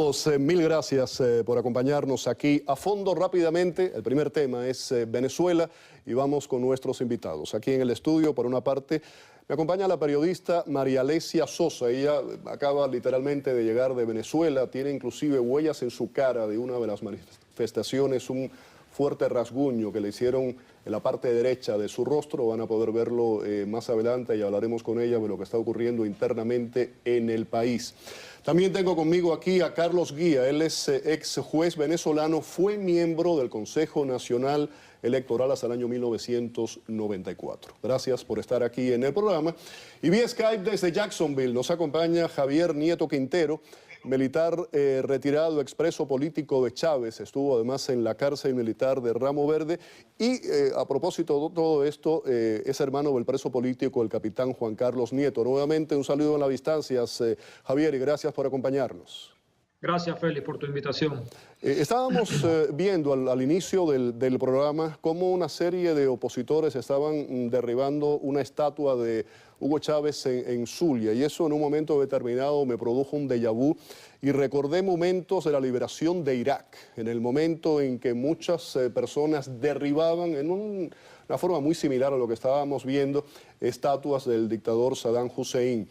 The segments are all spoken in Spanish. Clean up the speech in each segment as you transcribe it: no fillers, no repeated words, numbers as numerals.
Amigos, mil gracias por acompañarnos aquí a fondo rápidamente. El primer tema es Venezuela y vamos con nuestros invitados. Aquí en el estudio, por una parte, me acompaña la periodista María Alesia Sosa. Ella acaba literalmente de llegar de Venezuela, tiene inclusive huellas en su cara de una de las manifestaciones, un fuerte rasguño que le hicieron en la parte derecha de su rostro. Van a poder verlo más adelante y hablaremos con ella de lo que está ocurriendo internamente en el país. También tengo conmigo aquí a Carlos Guía. Él es ex juez venezolano, fue miembro del Consejo Nacional Electoral hasta el año 1994. Gracias por estar aquí en el programa. Y vía Skype desde Jacksonville nos acompaña Javier Nieto Quintero, militar retirado, expreso político de Chávez. Estuvo además en la cárcel militar de Ramo Verde y a propósito de todo esto es hermano del preso político el capitán Juan Carlos Nieto. Nuevamente un saludo en las distancias, Javier, y gracias por acompañarnos. Gracias, Félix, por tu invitación. Estábamos viendo al inicio del programa cómo una serie de opositores estaban derribando una estatua de Hugo Chávez en Zulia, y eso en un momento determinado me produjo un déjà vu y recordé momentos de la liberación de Irak, en el momento en que muchas personas derribaban en una forma muy similar a lo que estábamos viendo estatuas del dictador Saddam Hussein.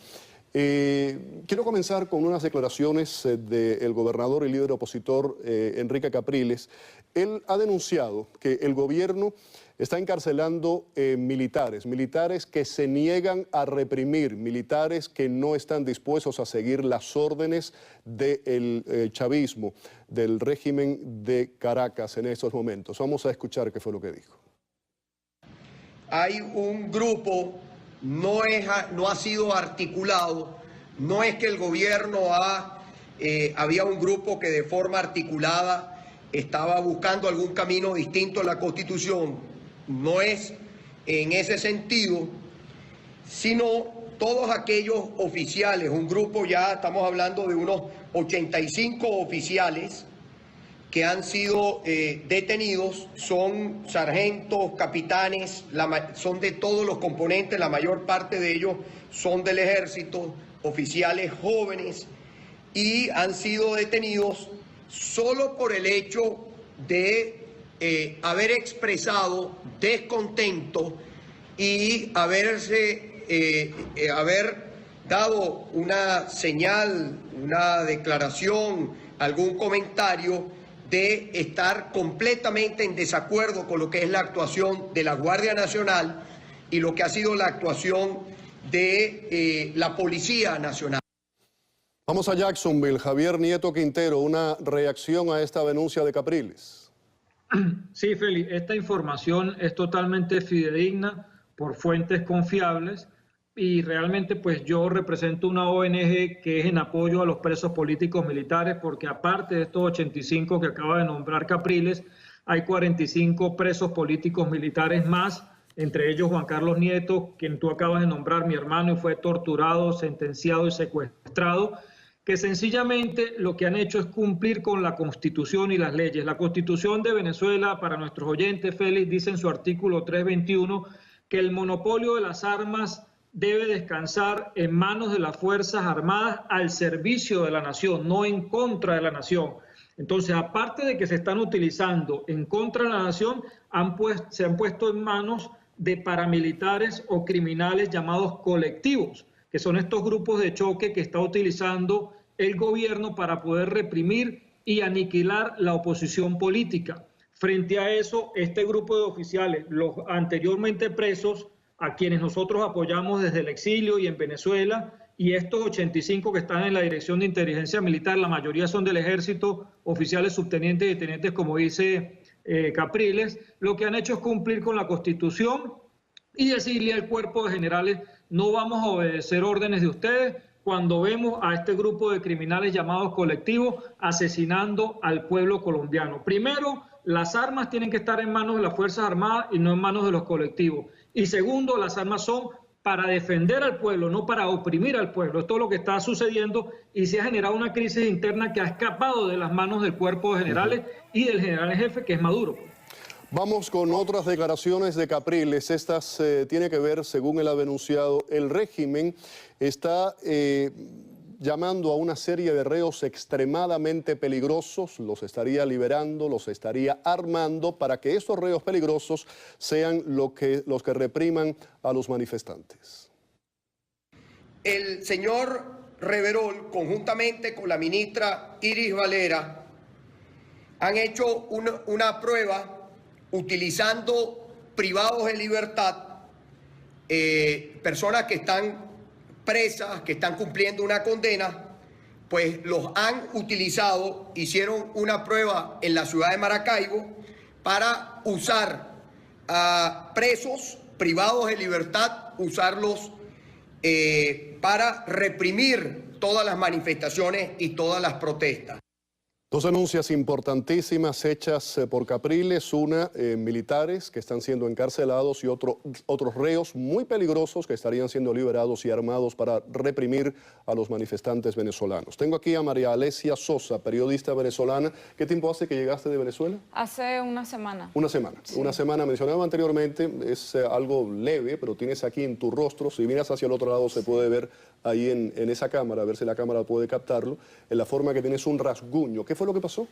Quiero comenzar con unas declaraciones del gobernador y líder opositor Enrique Capriles. Él ha denunciado que el gobierno está encarcelando militares que se niegan a reprimir, militares que no están dispuestos a seguir las órdenes del chavismo, del régimen de Caracas en estos momentos. Vamos a escuchar qué fue lo que dijo. Hay un grupo, no ha sido articulado, no es que el gobierno había un grupo que de forma articulada estaba buscando algún camino distinto a la Constitución, no es en ese sentido, sino todos aquellos oficiales, un grupo, ya estamos hablando de unos 85 oficiales que han sido detenidos, son sargentos, capitanes, son de todos los componentes, la mayor parte de ellos son del ejército, oficiales jóvenes, y han sido detenidos solo por el hecho de haber expresado descontento y haber dado una señal, una declaración, algún comentario de estar completamente en desacuerdo con lo que es la actuación de la Guardia Nacional y lo que ha sido la actuación de la Policía Nacional. Vamos a Jacksonville. Javier Nieto Quintero, una reacción a esta denuncia de Capriles. Sí, Félix, esta información es totalmente fidedigna por fuentes confiables y realmente pues yo represento una ONG que es en apoyo a los presos políticos militares, porque aparte de estos 85 que acaba de nombrar Capriles, hay 45 presos políticos militares más, entre ellos Juan Carlos Nieto, quien tú acabas de nombrar, mi hermano, y fue torturado, sentenciado y secuestrado, que sencillamente lo que han hecho es cumplir con la Constitución y las leyes. La Constitución de Venezuela, para nuestros oyentes, Félix, dice en su artículo 321 que el monopolio de las armas debe descansar en manos de las Fuerzas Armadas al servicio de la nación, no en contra de la nación. Entonces, aparte de que se están utilizando en contra de la nación, se han puesto en manos de paramilitares o criminales llamados colectivos, que son estos grupos de choque que está utilizando el gobierno para poder reprimir y aniquilar la oposición política. Frente a eso, este grupo de oficiales, los anteriormente presos, a quienes nosotros apoyamos desde el exilio y en Venezuela, y estos 85 que están en la Dirección de Inteligencia Militar, la mayoría son del Ejército, oficiales, subtenientes y tenientes, como dice Capriles, lo que han hecho es cumplir con la Constitución y decirle al cuerpo de generales: no vamos a obedecer órdenes de ustedes cuando vemos a este grupo de criminales llamados colectivos asesinando al pueblo colombiano. Primero, las armas tienen que estar en manos de las Fuerzas Armadas y no en manos de los colectivos. Y segundo, las armas son para defender al pueblo, no para oprimir al pueblo. Esto es lo que está sucediendo y se ha generado una crisis interna que ha escapado de las manos del cuerpo de generales y del general en jefe, que es Maduro. Vamos con otras declaraciones de Capriles. Estas tiene que ver, según él ha denunciado, el régimen está llamando a una serie de reos extremadamente peligrosos, los estaría liberando, los estaría armando para que estos reos peligrosos sean los que repriman a los manifestantes. El señor Reverol, conjuntamente con la ministra Iris Valera, han hecho una prueba utilizando privados de libertad, personas que están presas, que están cumpliendo una condena, pues los han utilizado, hicieron una prueba en la ciudad de Maracaibo para usar a presos privados de libertad, usarlos para reprimir todas las manifestaciones y todas las protestas. Dos denuncias importantísimas hechas por Capriles, una militares que están siendo encarcelados y otros reos muy peligrosos que estarían siendo liberados y armados para reprimir a los manifestantes venezolanos. Tengo aquí a María Alesia Sosa, periodista venezolana. ¿Qué tiempo hace que llegaste de Venezuela? Hace una semana. Una semana. Sí. Una semana, mencionaba anteriormente, es algo leve, pero tienes aquí en tu rostro, si miras hacia el otro lado se puede ver ahí en esa cámara, a ver si la cámara puede captarlo, en la forma que tienes un rasguño. ¿Qué fue lo que pasó?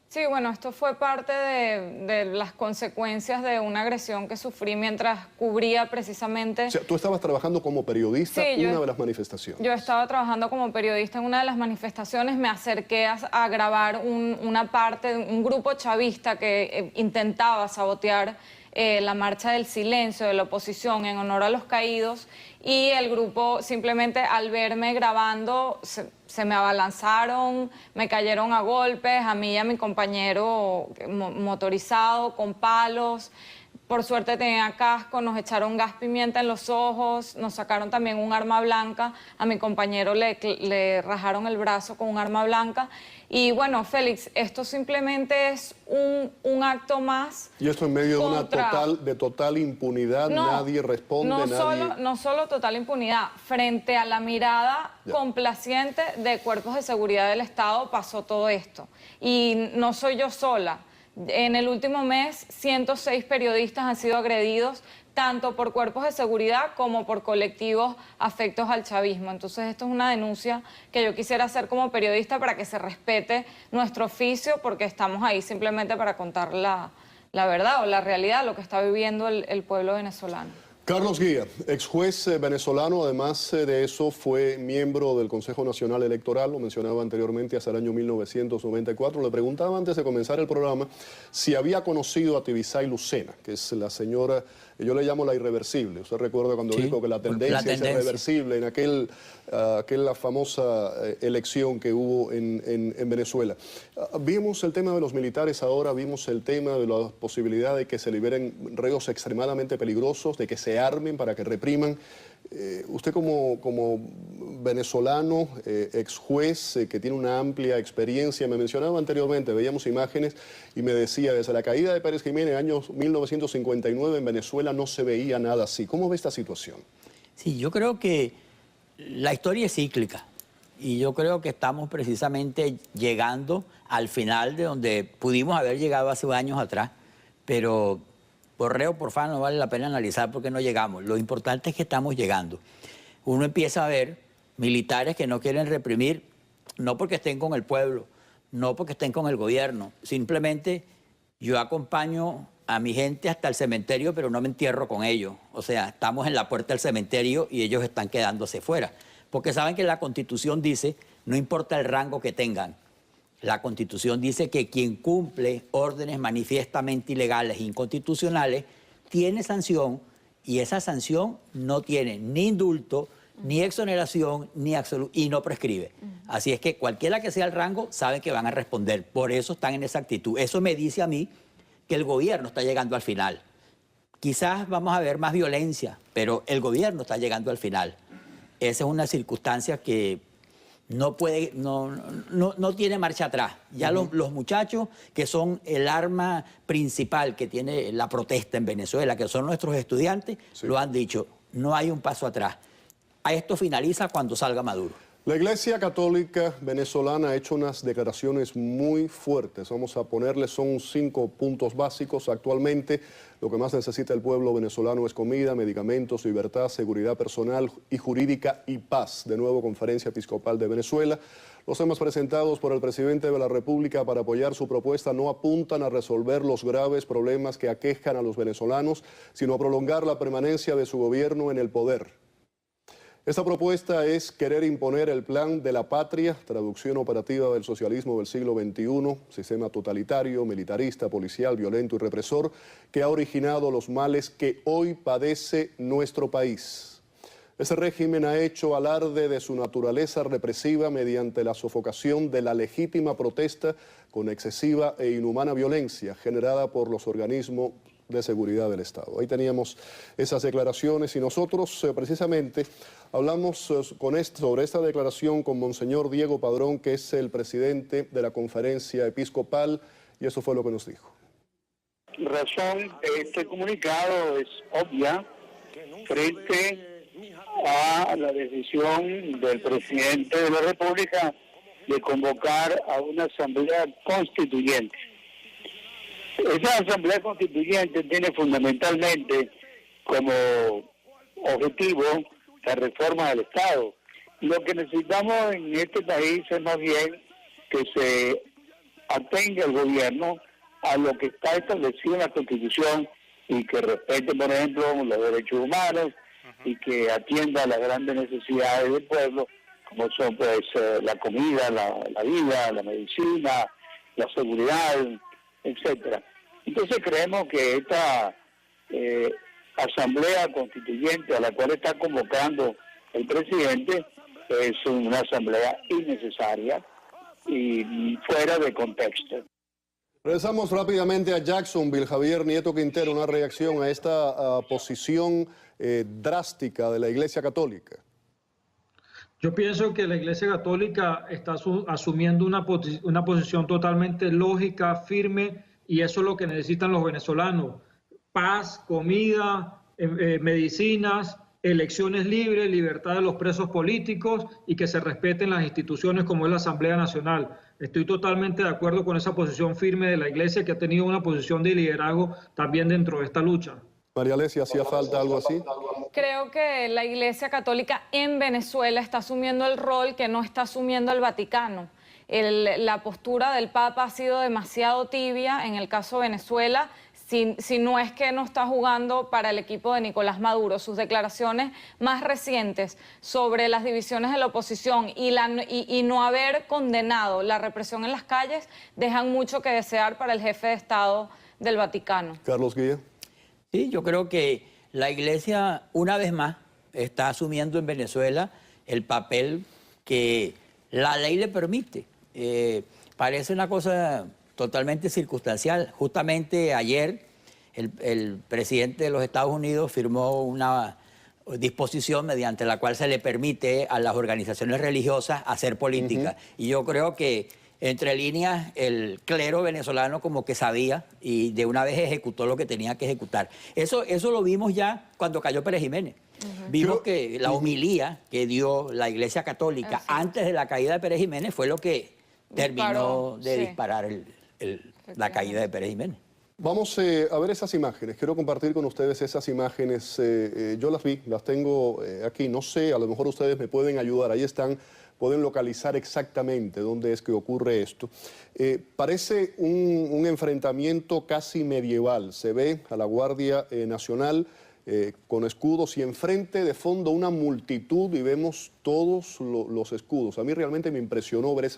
Sí, bueno, esto fue parte de las consecuencias de una agresión que sufrí mientras cubría precisamente... O sea, tú estabas trabajando como periodista en una de las manifestaciones. Yo estaba trabajando como periodista en una de las manifestaciones, me acerqué a grabar una parte, un grupo chavista que intentaba sabotear la marcha del silencio de la oposición en honor a los caídos, y el grupo simplemente al verme grabando se me abalanzaron, me cayeron a golpes, a mí y a mi compañero motorizado con palos. Por suerte tenía casco, nos echaron gas pimienta en los ojos, nos sacaron también un arma blanca, a mi compañero le rajaron el brazo con un arma blanca. Y bueno, Félix, esto simplemente es un acto más. Y esto en medio de total impunidad, nadie responde, no solo total impunidad, frente a la mirada complaciente de cuerpos de seguridad del Estado pasó todo esto. Y no soy yo sola. En el último mes, 106 periodistas han sido agredidos, tanto por cuerpos de seguridad como por colectivos afectos al chavismo. Entonces, esto es una denuncia que yo quisiera hacer como periodista para que se respete nuestro oficio, porque estamos ahí simplemente para contar la verdad o la realidad, lo que está viviendo el pueblo venezolano. Carlos Guía, ex juez venezolano, además de eso fue miembro del Consejo Nacional Electoral, lo mencionaba anteriormente, hasta el año 1994. Le preguntaba antes de comenzar el programa si había conocido a Tibisay Lucena, que es la señora, yo le llamo la irreversible. Usted recuerda cuando dijo que la tendencia es irreversible en aquella famosa elección que hubo en Venezuela. Vimos el tema de los militares ahora, vimos el tema de la posibilidad de que se liberen reos extremadamente peligrosos, de que se armen para que repriman. Usted como venezolano, ex juez, que tiene una amplia experiencia, me mencionaba anteriormente, veíamos imágenes y me decía, desde la caída de Pérez Jiménez en el año 1959 en Venezuela no se veía nada así. ¿Cómo ve esta situación? Sí, yo creo que la historia es cíclica y yo creo que estamos precisamente llegando al final de donde pudimos haber llegado hace años atrás, pero por reo, por fan, no vale la pena analizar por qué no llegamos. Lo importante es que estamos llegando. Uno empieza a ver militares que no quieren reprimir, no porque estén con el pueblo, no porque estén con el gobierno. Simplemente yo acompaño a mi gente hasta el cementerio, pero no me entierro con ellos. O sea, estamos en la puerta del cementerio y ellos están quedándose fuera. Porque saben que la Constitución dice, no importa el rango que tengan, la Constitución dice que quien cumple órdenes manifiestamente ilegales e inconstitucionales tiene sanción, y esa sanción no tiene ni indulto, ni exoneración, y no prescribe. Así es que cualquiera que sea el rango sabe que van a responder. Por eso están en esa actitud. Eso me dice a mí que el gobierno está llegando al final. Quizás vamos a ver más violencia, pero el gobierno está llegando al final. Esa es una circunstancia que no tiene marcha atrás. Ya los muchachos, que son el arma principal que tiene la protesta en Venezuela, que son nuestros estudiantes, lo han dicho, no hay un paso atrás. A esto finaliza cuando salga Maduro. La Iglesia Católica venezolana ha hecho unas declaraciones muy fuertes. Vamos a ponerle, son 5 puntos básicos. Actualmente lo que más necesita el pueblo venezolano es comida, medicamentos, libertad, seguridad personal y jurídica y paz. De nuevo, Conferencia Episcopal de Venezuela. Los temas presentados por el presidente de la República para apoyar su propuesta no apuntan a resolver los graves problemas que aquejan a los venezolanos, sino a prolongar la permanencia de su gobierno en el poder. Esta propuesta es querer imponer el plan de la patria, traducción operativa del socialismo del siglo XXI, sistema totalitario, militarista, policial, violento y represor, que ha originado los males que hoy padece nuestro país. Ese régimen ha hecho alarde de su naturaleza represiva mediante la sofocación de la legítima protesta con excesiva e inhumana violencia generada por los organismos de seguridad del Estado. Ahí teníamos esas declaraciones y nosotros precisamente hablamos sobre esta declaración con Monseñor Diego Padrón, que es el presidente de la Conferencia Episcopal, y eso fue lo que nos dijo. La razón de este comunicado es obvia frente a la decisión del presidente de la República de convocar a una asamblea constituyente. Esa asamblea constituyente tiene fundamentalmente como objetivo la reforma del Estado. Lo que necesitamos en este país es más bien que se atenga el gobierno a lo que está establecido en la Constitución y que respete, por ejemplo, los derechos humanos y que atienda a las grandes necesidades del pueblo, como son pues la comida, la vida, la medicina, la seguridad, etcétera. Entonces creemos que esta asamblea constituyente a la cual está convocando el presidente es una asamblea innecesaria y fuera de contexto. Regresamos rápidamente a Jacksonville. Javier Nieto Quintero, una reacción a esta posición drástica de la Iglesia Católica. Yo pienso que la Iglesia Católica está asumiendo una posición totalmente lógica, firme, y eso es lo que necesitan los venezolanos. Paz, comida, medicinas, elecciones libres, libertad de los presos políticos y que se respeten las instituciones como es la Asamblea Nacional. Estoy totalmente de acuerdo con esa posición firme de la Iglesia, que ha tenido una posición de liderazgo también dentro de esta lucha. María Alesia, ¿hacía falta algo así? Creo que la Iglesia Católica en Venezuela está asumiendo el rol que no está asumiendo el Vaticano. La postura del Papa ha sido demasiado tibia en el caso de Venezuela, si no es que no está jugando para el equipo de Nicolás Maduro. Sus declaraciones más recientes sobre las divisiones de la oposición y no haber condenado la represión en las calles dejan mucho que desear para el jefe de Estado del Vaticano. Carlos Guía. Sí, yo creo que la Iglesia, una vez más, está asumiendo en Venezuela el papel que la ley le permite. Parece una cosa totalmente circunstancial. Justamente ayer el presidente de los Estados Unidos firmó una disposición mediante la cual se le permite a las organizaciones religiosas hacer política. Y yo creo que entre líneas el clero venezolano como que sabía y de una vez ejecutó lo que tenía que ejecutar. Eso lo vimos ya cuando cayó Pérez Jiménez. Vimos que la homilía que dio la Iglesia Católica antes de la caída de Pérez Jiménez fue lo que terminó de disparar la caída de Pérez Jiménez. Vamos a ver esas imágenes. Quiero compartir con ustedes esas imágenes. Yo las vi, las tengo aquí. No sé, a lo mejor ustedes me pueden ayudar. Ahí están, pueden localizar exactamente dónde es que ocurre esto. Parece un enfrentamiento casi medieval. Se ve a la Guardia Nacional con escudos y enfrente de fondo una multitud y vemos todos los escudos. A mí realmente me impresionó ver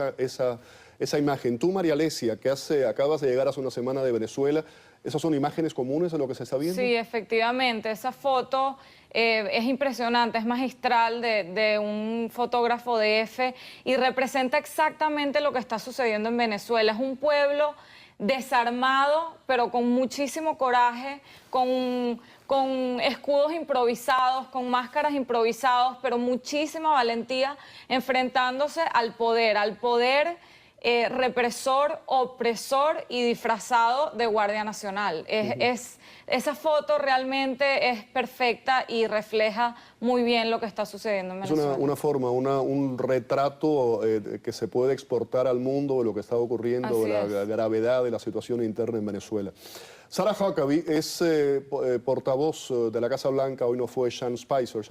esa imagen. Tú, María Alesia, que acabas de llegar hace una semana de Venezuela, ¿esas son imágenes comunes de lo que se está viendo? Sí, efectivamente. Esa foto es impresionante, es magistral de un fotógrafo de EFE y representa exactamente lo que está sucediendo en Venezuela. Es un pueblo desarmado, pero con muchísimo coraje, con escudos improvisados, con máscaras improvisados, pero muchísima valentía enfrentándose al poder represor, opresor y disfrazado de Guardia Nacional. Esa foto realmente es perfecta y refleja muy bien lo que está sucediendo en Venezuela. Es una forma, un retrato que se puede exportar al mundo de lo que está ocurriendo, de la gravedad de la situación interna en Venezuela. Sarah Huckabee es portavoz de la Casa Blanca, hoy no fue Sean Spicer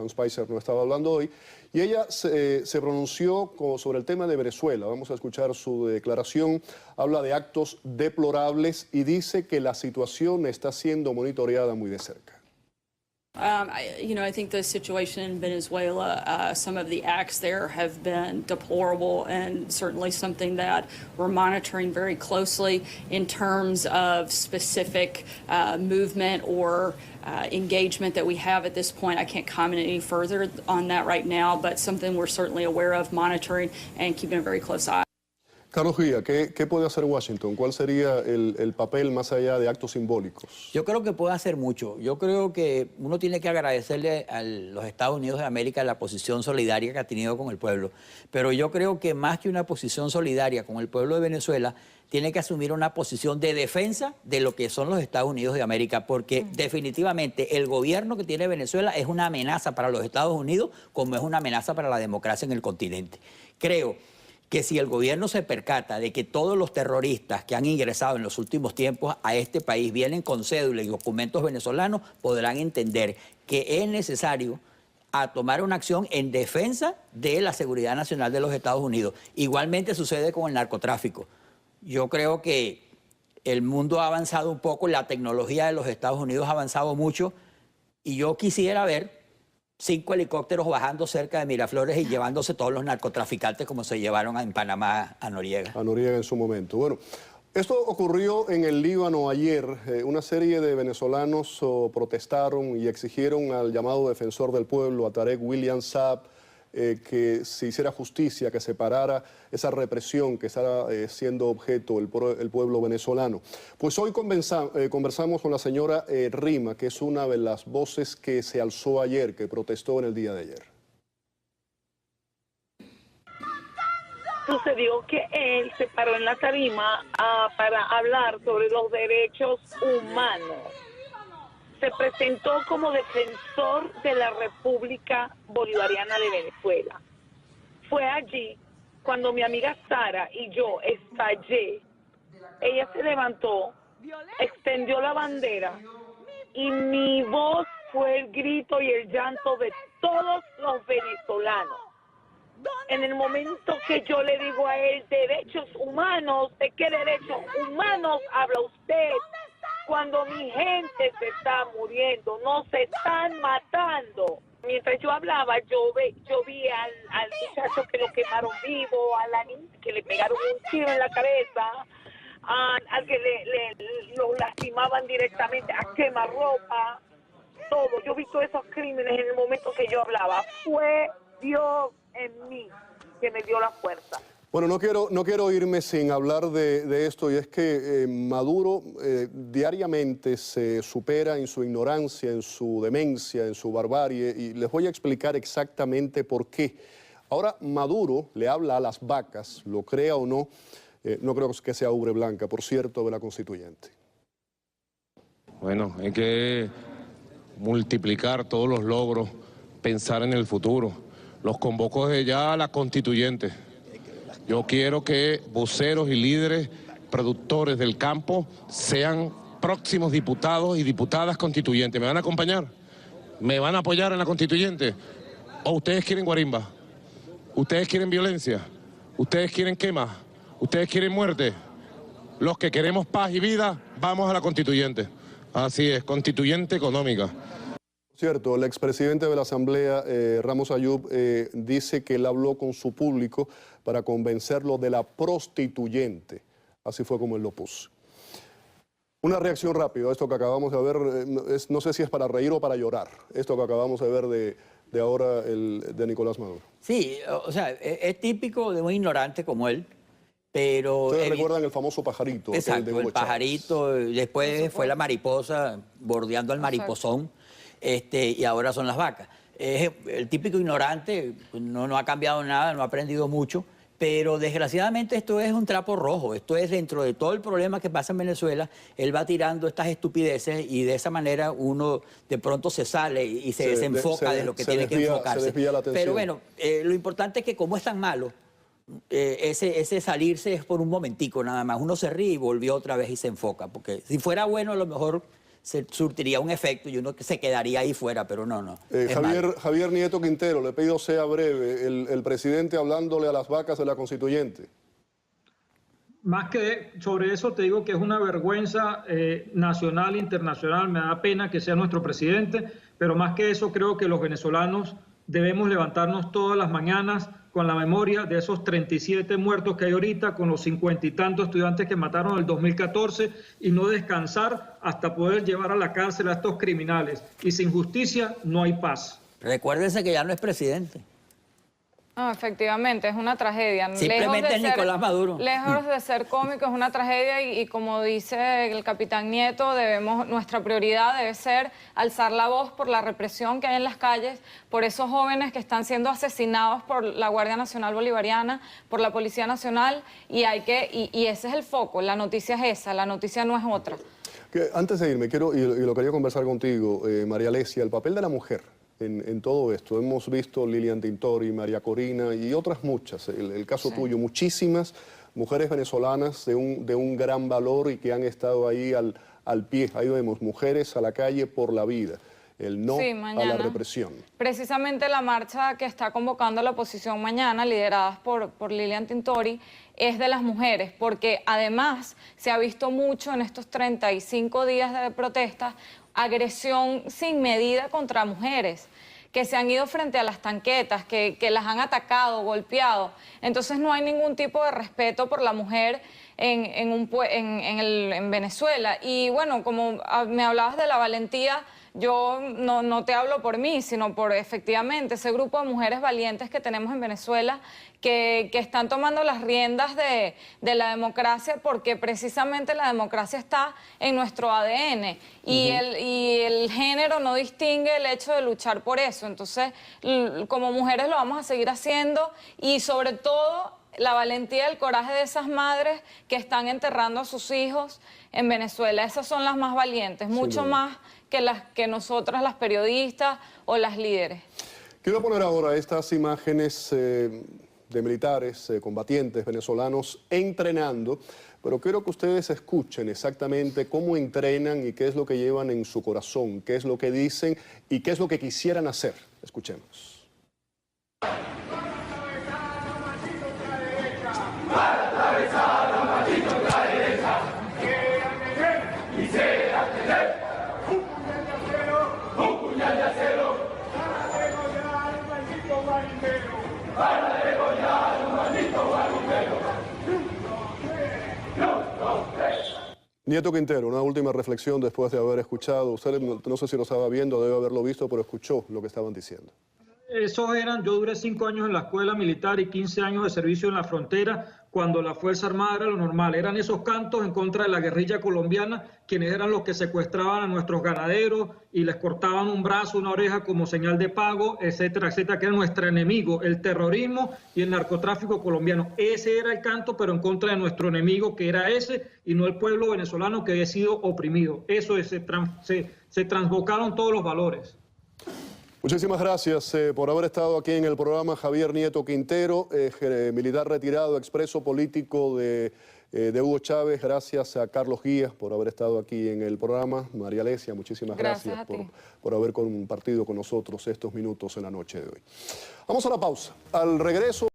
no estaba hablando hoy, y ella se pronunció sobre el tema de Venezuela. Vamos a escuchar su declaración, habla de actos deplorables y dice que la situación está siendo monitoreada muy de cerca. I think the situation in Venezuela, some of the acts there have been deplorable and certainly something that we're monitoring very closely in terms of specific movement or engagement that we have at this point. I can't comment any further on that right now, but something we're certainly aware of, monitoring and keeping a very close eye. Carlos Guía, ¿qué puede hacer Washington? ¿Cuál sería el papel más allá de actos simbólicos? Yo creo que puede hacer mucho. Yo creo que uno tiene que agradecerle a los Estados Unidos de América la posición solidaria que ha tenido con el pueblo. Pero yo creo que más que una posición solidaria con el pueblo de Venezuela, tiene que asumir una posición de defensa de lo que son los Estados Unidos de América, porque definitivamente el gobierno que tiene Venezuela es una amenaza para los Estados Unidos, como es una amenaza para la democracia en el continente. Creo que si el gobierno se percata de que todos los terroristas que han ingresado en los últimos tiempos a este país vienen con cédula y documentos venezolanos, podrán entender que es necesario tomar una acción en defensa de la seguridad nacional de los Estados Unidos. Igualmente sucede con el narcotráfico. Yo creo que el mundo ha avanzado un poco, la tecnología de los Estados Unidos ha avanzado mucho y yo quisiera ver 5 helicópteros bajando cerca de Miraflores y llevándose todos los narcotraficantes como se llevaron en Panamá a Noriega. A Noriega en su momento. Bueno, esto ocurrió en el Líbano ayer. Una serie de venezolanos protestaron y exigieron al llamado defensor del pueblo, a Tarek William Saab, que se hiciera justicia, que se parara esa represión que está siendo objeto el pueblo venezolano. Pues hoy conversamos con la señora Rima, que es una de las voces que se alzó ayer, que protestó en el día de ayer. Sucedió que él se paró en la tarima para hablar sobre los derechos humanos. Se presentó como defensor de la República Bolivariana de Venezuela. Fue allí cuando mi amiga Sara y yo estallé. Ella se levantó, extendió la bandera y mi voz fue el grito y el llanto de todos los venezolanos. En el momento que yo le digo a él, derechos humanos, ¿de qué derechos humanos habla usted? Cuando mi gente se está muriendo, no se están matando. Mientras yo hablaba, yo vi al muchacho que lo quemaron vivo, a la niña que le pegaron un tiro en la cabeza, al que lo lastimaban directamente, a quemarropa, todo. Yo vi todos esos crímenes en el momento que yo hablaba. Fue Dios en mí que me dio la fuerza. Bueno, no quiero irme sin hablar de esto, y es que Maduro diariamente se supera en su ignorancia, en su demencia, en su barbarie, y les voy a explicar exactamente por qué. Ahora Maduro le habla a las vacas, lo crea o no, no creo que sea ubre blanca, por cierto, de la constituyente. Bueno, hay que multiplicar todos los logros, pensar en el futuro. Los convoco desde ya a la constituyente. Yo quiero que voceros y líderes, productores del campo, sean próximos diputados y diputadas constituyentes. ¿Me van a acompañar? ¿Me van a apoyar en la constituyente? ¿O ustedes quieren guarimba? ¿Ustedes quieren violencia? ¿Ustedes quieren quema? ¿Ustedes quieren muerte? Los que queremos paz y vida, vamos a la constituyente. Así es, constituyente económica. Cierto, el expresidente de la Asamblea, Ramos Ayub, dice que él habló con su público para convencerlo de la prostituyente. Así fue como él lo puso. Una reacción rápida a esto que acabamos de ver, no sé si es para reír o para llorar, esto que acabamos de ver de ahora de Nicolás Maduro. Sí, o sea, es típico de un ignorante como él, pero... Ustedes recuerdan el famoso pajarito. Exacto, el pajarito, después fue la mariposa bordeando al mariposón. Y ahora son las vacas. Es el típico ignorante, no ha cambiado nada, no ha aprendido mucho, Pero desgraciadamente esto es un trapo rojo, esto es dentro de todo el problema que pasa en Venezuela, él va tirando estas estupideces y de esa manera uno de pronto se sale y se desenfoca de lo que tiene que enfocarse. Pero bueno, lo importante es que como es tan malo, ese salirse es por un momentico nada más, uno se ríe y volvió otra vez y se enfoca, porque si fuera bueno a lo mejor se surtiría un efecto y uno se quedaría ahí fuera, pero no. Javier Nieto Quintero, le pido sea breve, el presidente hablándole a las vacas de la constituyente. Más que sobre eso te digo que es una vergüenza nacional e internacional, me da pena que sea nuestro presidente, pero más que eso creo que los venezolanos debemos levantarnos todas las mañanas con la memoria de esos 37 muertos que hay ahorita, con los 50 y tantos estudiantes que mataron en el 2014 y no descansar hasta poder llevar a la cárcel a estos criminales. Y sin justicia no hay paz. Recuérdense que ya no es presidente. No, efectivamente, es una tragedia. Simplemente es Nicolás Maduro. Lejos de ser cómico, es una tragedia y como dice el capitán Nieto, nuestra prioridad debe ser alzar la voz por la represión que hay en las calles, por esos jóvenes que están siendo asesinados por la Guardia Nacional Bolivariana, por la Policía Nacional, y ese es el foco, la noticia es esa, la noticia no es otra. Antes de irme, y lo quería conversar contigo, María Alesia, el papel de la mujer en todo esto. Hemos visto Lilian Tintori, María Corina y otras muchas, el caso tuyo, muchísimas mujeres venezolanas de un gran valor y que han estado ahí al pie. Ahí vemos, mujeres a la calle por la vida, el no a la represión. Precisamente la marcha que está convocando la oposición mañana, lideradas por Lilian Tintori, es de las mujeres, porque además se ha visto mucho en estos 35 días de protestas agresión sin medida contra mujeres, que se han ido frente a las tanquetas, que las han atacado, golpeado. Entonces no hay ningún tipo de respeto por la mujer en Venezuela. Y bueno, como me hablabas de la valentía, yo no te hablo por mí, sino por efectivamente ese grupo de mujeres valientes que tenemos en Venezuela que están tomando las riendas de la democracia, porque precisamente la democracia está en nuestro ADN y el género no distingue el hecho de luchar por eso. Entonces, como mujeres lo vamos a seguir haciendo y sobre todo la valentía y el coraje de esas madres que están enterrando a sus hijos en Venezuela. Esas son las más valientes, mucho más que nosotras, las periodistas o las líderes. Quiero poner ahora estas imágenes de militares, combatientes venezolanos entrenando, pero quiero que ustedes escuchen exactamente cómo entrenan y qué es lo que llevan en su corazón, qué es lo que dicen y qué es lo que quisieran hacer. Escuchemos. Nieto Quintero, una última reflexión después de haber escuchado. Usted no sé si lo estaba viendo, debe haberlo visto, pero escuchó lo que estaban diciendo. Yo duré 5 años en la escuela militar y 15 años de servicio en la frontera, cuando la Fuerza Armada era lo normal. Eran esos cantos en contra de la guerrilla colombiana, quienes eran los que secuestraban a nuestros ganaderos y les cortaban un brazo, una oreja como señal de pago, etcétera, etcétera, que era nuestro enemigo, el terrorismo y el narcotráfico colombiano. Ese era el canto, pero en contra de nuestro enemigo, que era ese, y no el pueblo venezolano que había sido oprimido. Eso es, se transbocaron todos los valores. Muchísimas gracias por haber estado aquí en el programa. Javier Nieto Quintero, militar retirado, expreso político de Hugo Chávez. Gracias a Carlos Guías por haber estado aquí en el programa. María Alesia, muchísimas gracias por haber compartido con nosotros estos minutos en la noche de hoy. Vamos a la pausa. Al regreso...